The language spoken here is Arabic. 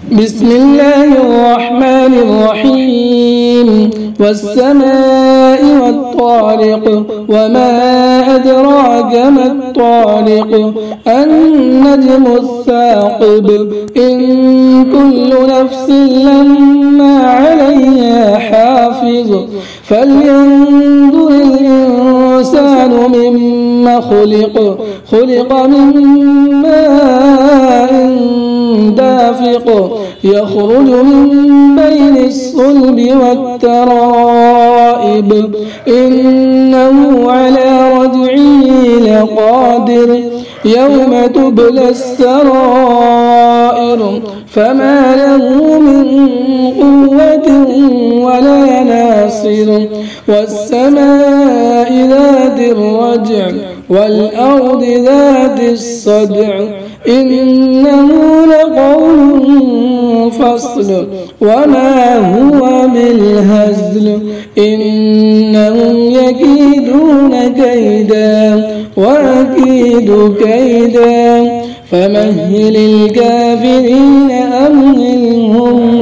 بسم الله الرحمن الرحيم والسماء والطارق وما أدراك ما الطارق النجم الثاقب إن كل نفس لما عليها حافظ فلينظر الإنسان مما خلق من ماء دافق يخرج من بين الصلب والترائب إنه على رجعه لقادر يوم تبلى السرائر فما له من قوة ولا ناصر والسماء ذات الرجع والأرض ذات الصدع إنه لقول فصل وما هو بالهزل إنهم يكيدون كيدا وأكيد كيدا فمهل الكافرين أمهلهم